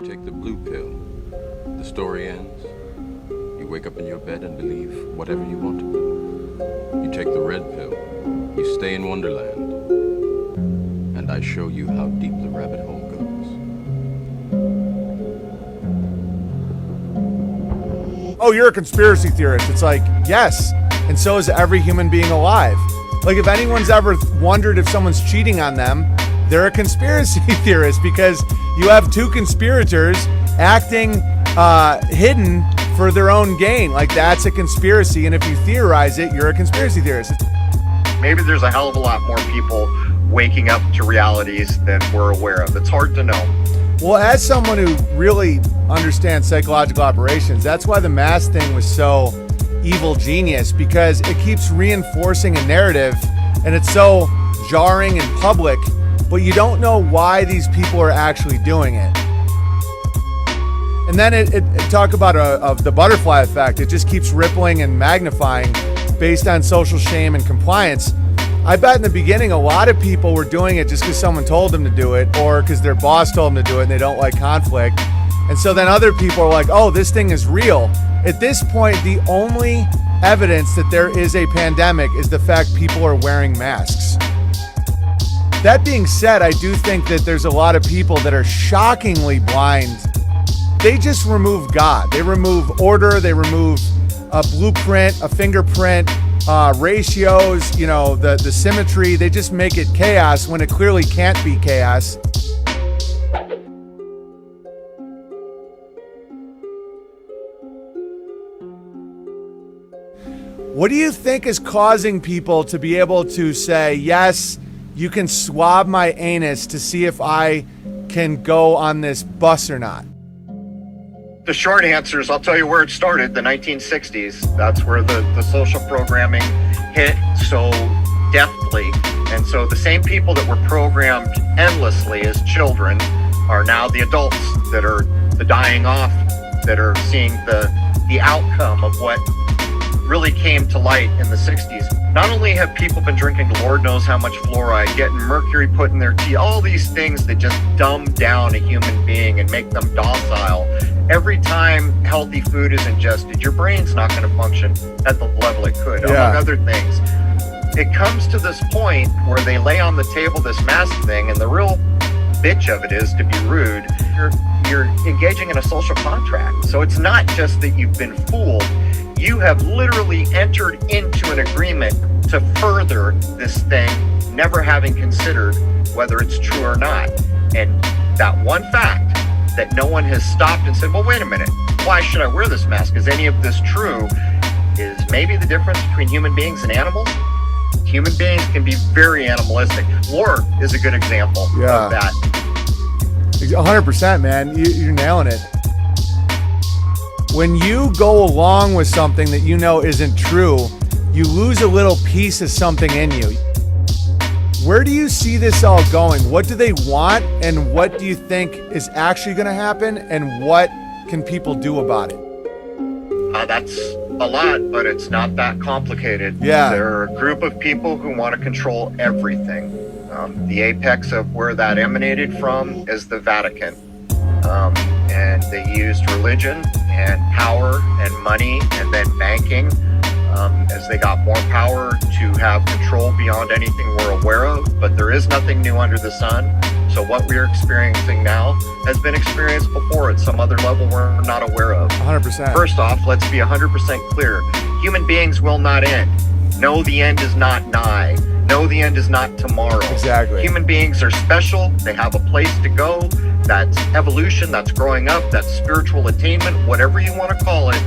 take the blue pill, the story ends. You wake up in your bed and believe whatever you want to. You take the red pill, you stay in Wonderland, and I show you how deep the rabbit hole goes. Oh, you're a conspiracy theorist. It's like, yes, and so is every human being alive. Like, if anyone's ever wondered if someone's cheating on them, they're a conspiracy theorist, because you have two conspirators acting hidden for their own gain. Like, that's a conspiracy, and if you theorize it, you're a conspiracy theorist. Maybe there's a hell of a lot more people waking up to realities than we're aware of. It's hard to know. Well, as someone who really understands psychological operations, that's why the mask thing was so evil genius, because it keeps reinforcing a narrative, and it's so jarring in public, but you don't know why these people are actually doing it. And then it talk about of the butterfly effect. It just keeps rippling and magnifying based on social shame and compliance. I bet in the beginning a lot of people were doing it just because someone told them to do it, or because their boss told them to do it and they don't like conflict. And so then other people are like, oh, this thing is real. At this point, the only evidence that there is a pandemic is the fact people are wearing masks. That being said, I do think that there's a lot of people that are shockingly blind. They just remove God. They remove order. They remove a blueprint, a fingerprint, ratios, the symmetry. They just make it chaos when it clearly can't be chaos. What do you think is causing people to be able to say, yes, you can swab my anus to see if I can go on this bus or not? The short answer is, I'll tell you where it started, the 1960s. That's where the social programming hit so deftly. And so the same people that were programmed endlessly as children are now the adults that are the dying off, that are seeing the outcome of what really came to light in the 60s. Not only have people been drinking Lord knows how much fluoride, getting mercury put in their tea, all these things that just dumb down a human being and make them docile. Every time healthy food is ingested, your brain's not going to function at the level it could, among other things. It comes to this point where they lay on the table this mask thing, and the real bitch of it is, to be rude, you're engaging in a social contract. So it's not just that you've been fooled. You have literally entered into an agreement to further this thing, never having considered whether it's true or not. And that one fact that no one has stopped and said, well, wait a minute, why should I wear this mask? Is any of this true? Is maybe the difference between human beings and animals. Human beings can be very animalistic. War is a good example of that. 100%, man. You're nailing it. When you go along with something that you know isn't true, you lose a little piece of something in you. Where do you see this all going? What do they want, and what do you think is actually going to happen, and what can people do about it? That's a lot, but it's not that complicated. Yeah. There are a group of people who want to control everything. The apex of where that emanated from is the Vatican. And they used religion and power and money and then banking as they got more power to have control beyond anything we're aware of. But there is nothing new under the sun. So what we're experiencing now has been experienced before at some other level we're not aware of. 100%. First off, let's be 100% clear. Human beings will not end. No, the end is not nigh. No, the end is not tomorrow. Exactly. Human beings are special. They have a place to go. That's evolution. That's growing up. That's spiritual attainment. Whatever you want to call it,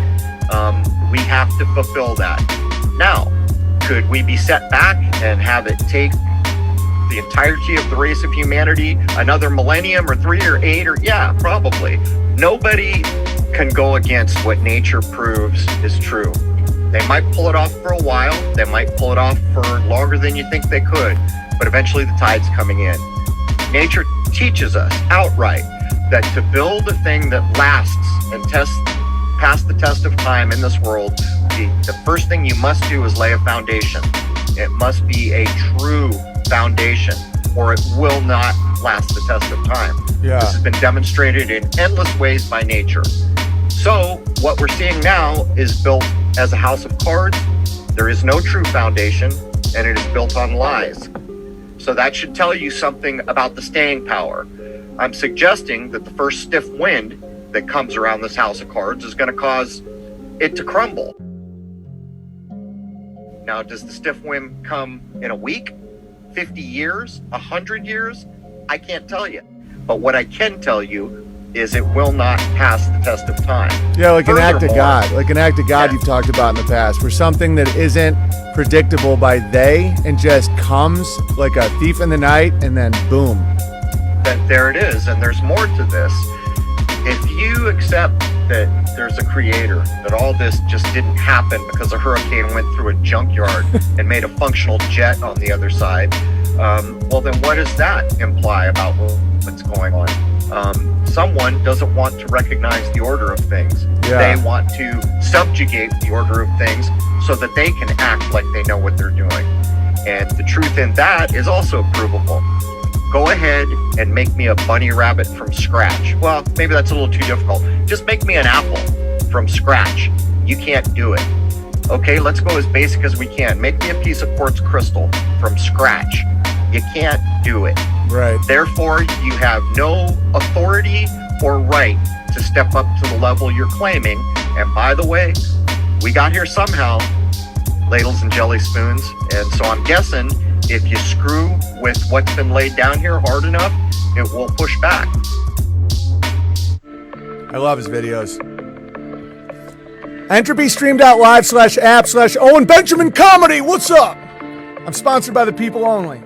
we have to fulfill that. Now, could we be set back and have it take the entirety of the race of humanity another millennium or 3 or 8 or yeah, probably. Nobody can go against what nature proves is true. They might pull it off for a while. They might pull it off for longer than you think they could, but eventually the tide's coming in. Nature teaches us outright that to build a thing that lasts and pass the test of time in this world, the first thing you must do is lay a foundation. It must be a true foundation, or it will not last the test of time. Yeah. This has been demonstrated in endless ways by nature. So what we're seeing now is built as a house of cards. There is no true foundation, and it is built on lies. So that should tell you something about the staying power. I'm suggesting that the first stiff wind that comes around this house of cards is going to cause it to crumble. Now, does the stiff wind come in a week, 50 years, 100 years? I can't tell you. But what I can tell you is it will not pass the test of time. Yeah, like an act of Furthermore, God. Like an act of God you've talked about in the past, where something that isn't predictable by they and just comes like a thief in the night and then boom. There it is. And there's more to this. If you accept that there's a creator, that all this just didn't happen because a hurricane went through a junkyard and made a functional jet on the other side, well, then what does that imply about what's going on? Someone doesn't want to recognize the order of things. Yeah. They want to subjugate the order of things so that they can act like they know what they're doing. And the truth in that is also provable. Go ahead and make me a bunny rabbit from scratch. Well, maybe that's a little too difficult. Just make me an apple from scratch. You can't do it. Okay, let's go as basic as we can. Make me a piece of quartz crystal from scratch. You can't do it. Right. Therefore, you have no authority or right to step up to the level you're claiming. And by the way, we got here somehow, ladles and jelly spoons. And so I'm guessing if you screw with what's been laid down here hard enough, it will push back. I love his videos. Entropy streamed out live /app/Owen Benjamin Comedy. What's up? I'm sponsored by the people only.